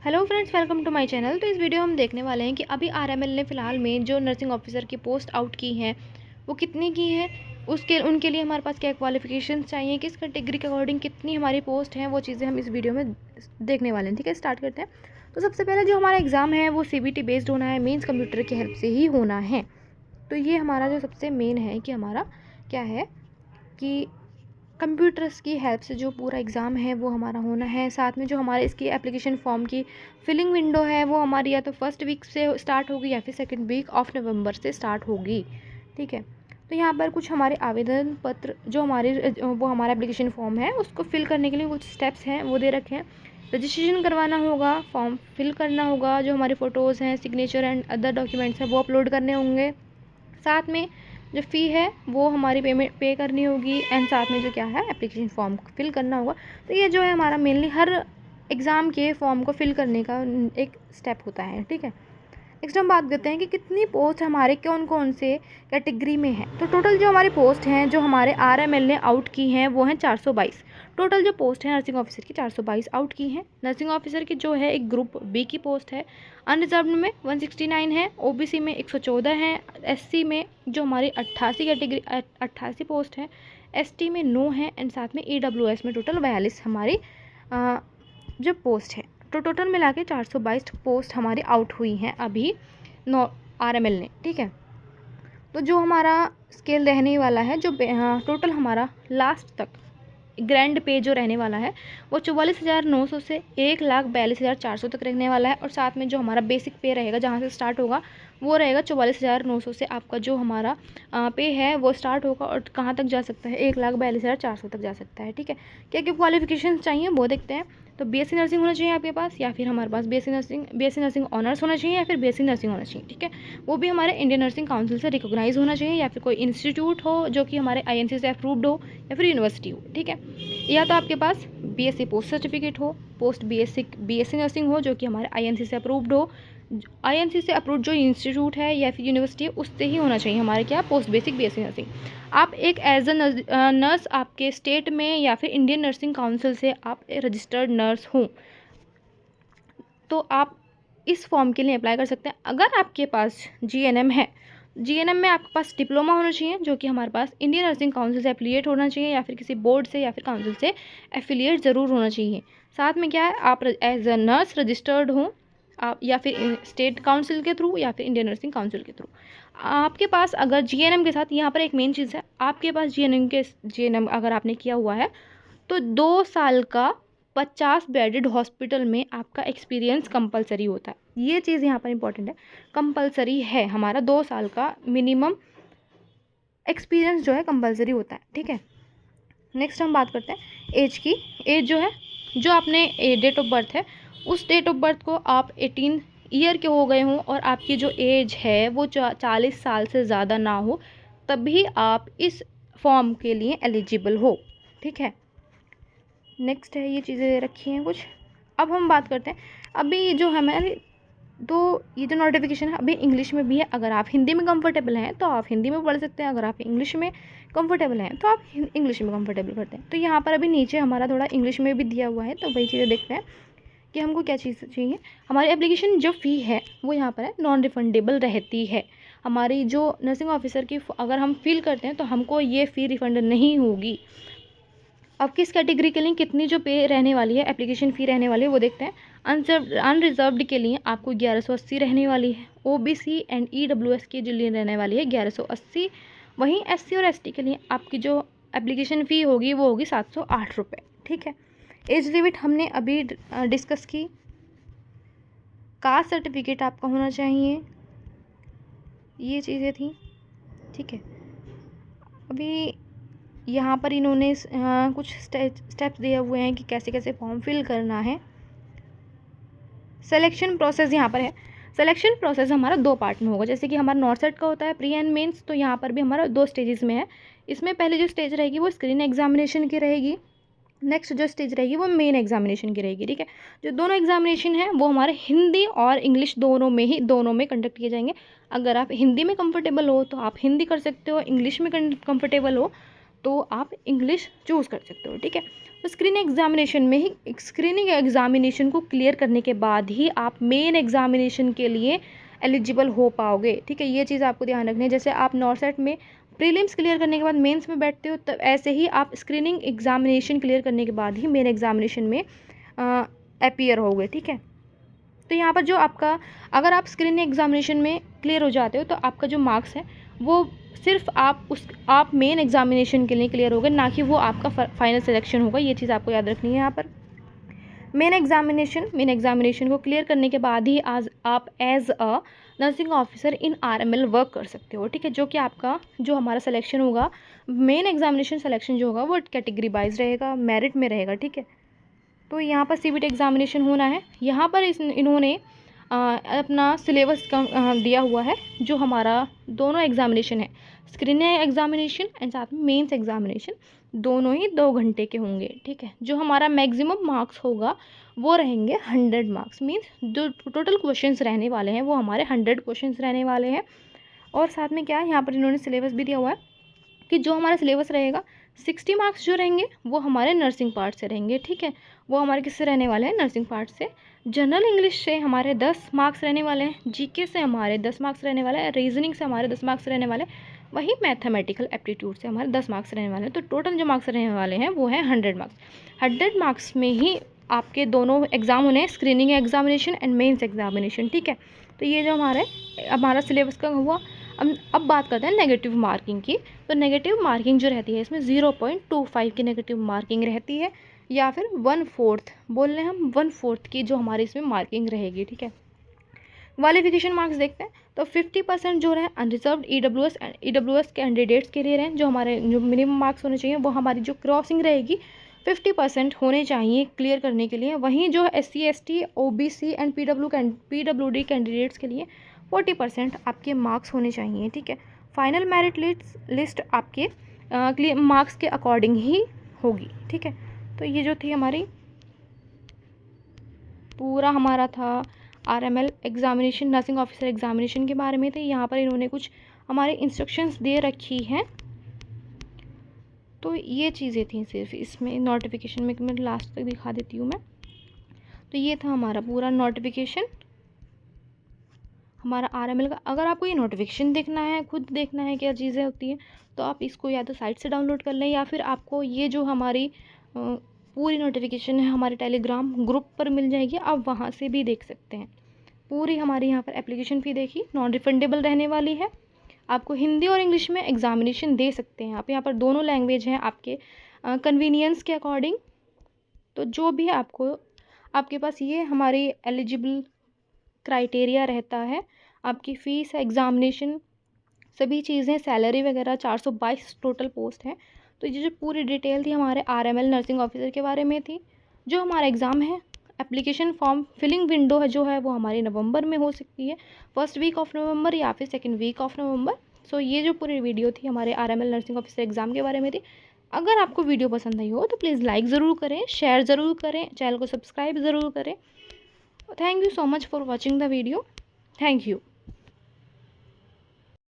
Hello friends, welcome to my channel. तो इस video हम देखने वाले हैं कि अभी आरएमएल ने फ़िलहाल में जो नर्सिंग ऑफिसर की पोस्ट आउट की हैं वो कितनी की है, उसके उनके लिए हमारे पास क्या क्वालिफिकेशंस चाहिए, किस कैटेगरी के अकॉर्डिंग कितनी हमारी पोस्ट हैं, वो चीज़ें हम इस वीडियो में देखने वाले हैं। ठीक है, स्टार्ट करते हैं। तो सबसे पहले जो हमारा एग्ज़ाम है वो CBT बेस्ड होना है, मीन्स कंप्यूटर की हेल्प से ही होना है। तो ये हमारा जो सबसे मेन है कि हमारा क्या है कि कंप्यूटर्स की हेल्प से जो पूरा एग्ज़ाम है वो हमारा होना है। साथ में जो हमारे इसकी एप्लीकेशन फॉर्म की फिलिंग विंडो है वो हमारी या तो फर्स्ट वीक से स्टार्ट होगी या फिर सेकंड वीक ऑफ नवंबर से स्टार्ट होगी। ठीक है, तो यहाँ पर कुछ हमारे आवेदन पत्र जो हमारे वो हमारा एप्लीकेशन फॉर्म है उसको फिल करने के लिए कुछ स्टेप्स हैं वो दे रखे हैं। रजिस्ट्रेशन करवाना होगा, फॉर्म फिल करना होगा, जो हमारे फ़ोटोज़ हैं, सिग्नेचर एंड अदर डॉक्यूमेंट्स हैं वो अपलोड करने होंगे। साथ में जो फ़ी है वो हमारी पेमेंट पे करनी होगी एंड साथ में जो क्या है एप्लीकेशन फॉर्म फिल करना होगा। तो ये जो है हमारा मेनली हर एग्ज़ाम के फॉर्म को फिल करने का एक स्टेप होता है। ठीक है, नेक्स्ट हम बात करते हैं कि कितनी पोस्ट हमारे कौन कौन से कैटेगरी में है। तो टोटल जो हमारी पोस्ट हैं जो हमारे आरएमएल ने आउट की हैं वो हैं 422। टोटल जो पोस्ट है नर्सिंग ऑफिसर की 422 आउट की हैं। नर्सिंग ऑफिसर की जो है एक ग्रुप बी की पोस्ट है, अनरिजर्व में 169 है, ओबीसी में 114 है, एससी में जो हमारी 88 कैटेगरी 88 पोस्ट है, एसटी में 9 है एंड साथ में ईडब्ल्यूएस में टोटल 42 हमारी जो पोस्ट है। तो टोटल मिला के 422 पोस्ट हमारी आउट हुई हैं अभी आरएमएल ने। ठीक है, तो जो हमारा स्केल रहने वाला है जो टोटल हमारा लास्ट तक ग्रैंड पे जो रहने वाला है वो 44,900 से 1,42,400 तक रहने वाला है। और साथ में जो हमारा बेसिक पे रहेगा जहाँ से स्टार्ट होगा वो रहेगा 44,900 से आपका जो हमारा पे है वो स्टार्ट होगा और कहाँ तक जा सकता है 1,42,400 तक जा सकता है। ठीक है, क्या क्या क्वालिफिकेशन चाहिए वो देखते हैं। तो बीएससी नर्सिंग होना चाहिए आपके पास, या फिर हमारे पास बीएससी नर्सिंग ऑनर्स होना चाहिए, या फिर बीएससी नर्सिंग होना चाहिए। ठीक है, वो भी हमारे इंडियन नर्सिंग काउंसिल से रिकॉग्नाइज होना चाहिए, या फिर कोई इंस्टीट्यूट हो जो कि हमारे आईएनसी से अप्रूव्ड हो, या फिर यूनिवर्सिटी हो। ठीक है, या तो आपके पास बीएससी पोस्ट सर्टिफिकेट हो, पोस्ट बीएससी नर्सिंग हो जो कि हमारे आईएनसी से अप्रूव्ड हो, आईएनसी से अप्रूव्ड जो इंस्टीट्यूट है या फिर यूनिवर्सिटी है उससे ही होना चाहिए हमारे क्या पोस्ट बेसिक बीएससी नर्सिंग। आप एक एज अ नर्स आपके स्टेट में या फिर इंडियन नर्सिंग काउंसिल से आप रजिस्टर्ड नर्स हों तो आप इस फॉर्म के लिए अप्लाई कर सकते हैं। अगर आपके पास जीएनएम है, जीएनएम में आपके पास डिप्लोमा होना चाहिए जो कि हमारे पास इंडियन नर्सिंग काउंसिल से एफिलिएट होना चाहिए, या फिर किसी बोर्ड से या फिर काउंसिल से एफिलिएट ज़रूर होना चाहिए। साथ में क्या है आप एज अ नर्स रजिस्टर्ड हों, आप या फिर स्टेट काउंसिल के थ्रू या फिर इंडियन नर्सिंग काउंसिल के थ्रू। आपके पास अगर जीएनएम के साथ यहाँ पर एक मेन चीज़ है, आपके पास जीएनएम अगर आपने किया हुआ है तो 2 साल का 50 बेडेड हॉस्पिटल में आपका एक्सपीरियंस कंपलसरी होता है। ये चीज़ यहाँ पर इंपॉर्टेंट है, कंपलसरी है हमारा 2 साल का मिनिमम एक्सपीरियंस जो है कंपलसरी होता है। ठीक है, नेक्स्ट हम बात करते हैं एज की। एज जो है जो आपने डेट ऑफ बर्थ है उस डेट ऑफ बर्थ को आप 18 ईयर के हो गए हों और आपकी जो एज है वो 40 साल से ज़्यादा ना हो तभी आप इस फॉर्म के लिए एलिजिबल हो। ठीक है, नेक्स्ट है ये चीज़ें रखी हैं कुछ। अब हम बात करते हैं अभी जो हमारे ये जो नोटिफिकेशन है अभी इंग्लिश में भी है। अगर आप हिंदी में कंफर्टेबल हैं तो आप हिंदी में पढ़ सकते हैं, अगर आप इंग्लिश में कंफर्टेबल हैं तो आप इंग्लिश में कंफर्टेबल करते हैं। तो यहाँ पर अभी नीचे हमारा थोड़ा इंग्लिश में भी दिया हुआ है, तो वही चीज़ें देखते हैं कि हमको क्या चीज़ चाहिए। हमारी एप्लीकेशन जो फ़ी है वो यहाँ पर है नॉन रिफंडेबल रहती है। हमारी जो नर्सिंग ऑफिसर की अगर हम फिल करते हैं तो हमको ये फ़ी रिफ़ंड नहीं होगी। अब किस कैटेगरी के लिए कितनी जो पे रहने वाली है, एप्लीकेशन फ़ी रहने वाली है वो देखते हैं। अनरिजर्व्ड के लिए आपको 1180 रहने वाली है, ओबीसी एंड ईडब्ल्यूएस के लिए रहने वाली है 1180। वहीं एससी और एसटी के लिए आपकी जो एप्लीकेशन फ़ी होगी वो होगी 708 रुपये। ठीक है, एज लिमिट हमने अभी डिस्कस की। कास्ट सर्टिफिकेट आपका होना चाहिए, ये चीज़ें थी। ठीक है, अभी यहाँ पर इन्होंने कुछ स्टेप्स दिए हुए हैं कि कैसे कैसे फॉर्म फिल करना है। सिलेक्शन प्रोसेस यहाँ पर है। सिलेक्शन प्रोसेस हमारा 2 पार्ट में होगा, जैसे कि हमारा नॉर्थ सेट का होता है प्री एंड मेंस, तो यहाँ पर भी हमारा 2 स्टेजेस में है। इसमें पहले जो स्टेज रहेगी वो स्क्रीन एग्जामिनेशन की रहेगी, नेक्स्ट जो स्टेज रहेगी वो मेन एग्जामिनेशन की रहेगी। ठीक है, जो दोनों एग्जामिनेशन है वो हमारे हिंदी और इंग्लिश दोनों में कंडक्ट किए जाएंगे। अगर आप हिंदी में कंफर्टेबल हो तो आप हिंदी कर सकते हो, इंग्लिश में कंफर्टेबल हो तो आप इंग्लिश चूज़ कर सकते हो। ठीक है, तो स्क्रीनिंग एग्जामिनेशन को क्लियर करने के बाद ही आप मेन एग्जामिनेशन के लिए एलिजिबल हो पाओगे। ठीक है, ये चीज़ आपको ध्यान रखनी है। जैसे आप नॉर्सेट में प्रीलिम्स क्लियर करने के बाद मेंस में बैठते हो, तब ऐसे ही आप स्क्रीनिंग एग्जामिनेशन क्लियर करने के बाद ही मेन एग्जामिनेशन में अपीयर होगे। ठीक है, तो यहाँ पर जो आपका, अगर आप स्क्रीनिंग एग्जामिनेशन में क्लियर हो जाते हो तो आपका जो मार्क्स है वो सिर्फ आप मेन एग्जामिनेशन के लिए क्लियर होगा, ना कि वो आपका फाइनल सिलेक्शन होगा। ये चीज़ आपको याद रखनी है। यहाँ पर मेन एग्जामिनेशन को क्लियर करने के बाद ही आज आप as a nursing officer in RML work कर सकते हो। ठीक है, जो कि आपका जो हमारा सिलेक्शन होगा, मेन एग्जामिनेशन सिलेक्शन जो होगा वो कैटेगरी वाइज रहेगा, मेरिट में रहेगा। ठीक है, तो यहाँ पर CBT एग्जामिनेशन होना है। यहाँ पर इन्होंने अपना सिलेबस का दिया हुआ है। जो हमारा दोनों एग्जामिनेशन है, स्क्रीनिंग एग्जामिनेशन एंड साथ में मेंस एग्जामिनेशन, दोनों ही 2 घंटे के होंगे। ठीक है, जो हमारा मैक्सिमम मार्क्स होगा वो रहेंगे 100 मार्क्स। मीन्स जो टोटल क्वेश्चंस रहने वाले हैं वो हमारे 100 क्वेश्चंस रहने वाले हैं। और साथ में क्या है, यहाँ पर इन्होंने सिलेबस भी दिया हुआ है कि जो हमारा सिलेबस रहेगा 60 मार्क्स जो रहेंगे वो हमारे नर्सिंग पार्ट से रहेंगे। ठीक है, वो हमारे किससे रहने वाले हैं, नर्सिंग पार्ट से। जनरल इंग्लिश से हमारे 10 मार्क्स रहने वाले हैं, GK से हमारे 10 मार्क्स रहने वाले हैं, रीजनिंग से हमारे 10 मार्क्स रहने वाले हैं, वही मैथमेटिकल एप्टीट्यूड से हमारे 10 मार्क्स रहने वाले हैं। तो टोटल जो मार्क्स रहने वाले हैं वो है 100 मार्क्स। 100 मार्क्स में ही आपके दोनों एग्ज़ाम होने हैं, screening examination and mains examination. ठीक है, तो ये जो हमारा सिलेबस का हुआ। अब बात करते हैं नेगेटिव मार्किंग की। तो नेगेटिव मार्किंग जो रहती है इसमें 0.25 की नेगेटिव मार्किंग रहती है, या फिर 1/4 बोल रहे हैं हम, 1/4 की जो हमारी इसमें मार्किंग रहेगी। ठीक है, क्वालिफिकेशन मार्क्स देखते हैं तो 50% जो रहे अनरिजर्व्ड EWS कैंडिडेट्स के लिए रहें। जो हमारे जो मिनिमम मार्क्स होने चाहिए वो हमारी जो क्रॉसिंग रहेगी 50% होने चाहिए क्लियर करने के लिए। वहीं जो SC ST OBC and PWD candidates के लिए 40% आपके मार्क्स होने चाहिए। ठीक है, फाइनल मेरिट लिस्ट आपके मार्क्स के अकॉर्डिंग ही होगी। ठीक है, तो ये जो थी हमारी पूरा हमारा था RML examination, nursing officer examination के बारे में थे। यहाँ पर इन्होंने कुछ हमारे इंस्ट्रक्शंस दे रखी हैं। तो ये चीज़ें थी सिर्फ इसमें नोटिफिकेशन में, मैं लास्ट तक दिखा देती हूँ मैं। तो ये था हमारा पूरा नोटिफिकेशन हमारा RML का। अगर आपको ये नोटिफिकेशन देखना है, खुद देखना है क्या चीज़ें होती हैं, तो आप इसको या तो साइट से डाउनलोड कर लें, या फिर आपको ये जो हमारी पूरी नोटिफिकेशन है हमारे टेलीग्राम ग्रुप पर मिल जाएगी, आप वहाँ से भी देख सकते हैं। पूरी हमारी यहाँ पर एप्लीकेशन फ़ी देखी, नॉन रिफंडेबल रहने वाली है। आपको हिंदी और इंग्लिश में एग्जामिनेशन दे सकते हैं आप, यहाँ पर दोनों लैंग्वेज हैं आपके कन्वीनियंस के अकॉर्डिंग। तो जो भी आपके पास ये हमारी एलिजिबल क्राइटेरिया रहता है, आपकी फ़ीस, एग्ज़ामिनेशन, सभी चीज़ें, सैलरी वगैरह, 422 टोटल पोस्ट हैं। तो ये जो पूरी डिटेल थी हमारे RML नर्सिंग ऑफिसर के बारे में थी। जो हमारा एग्ज़ाम है, एप्लीकेशन फॉर्म फिलिंग विंडो है जो है वो हमारी नवंबर में हो सकती है, फर्स्ट वीक ऑफ नवंबर या फिर सेकंड वीक ऑफ नवंबर। सो ये जो पूरी वीडियो थी हमारे RML नर्सिंग ऑफिसर एग्ज़ाम के बारे में थी। अगर आपको वीडियो पसंद आई हो तो प्लीज़ लाइक ज़रूर करें, शेयर ज़रूर करें, चैनल को सब्सक्राइब ज़रूर करें। Thank you so much for watching the video. Thank you.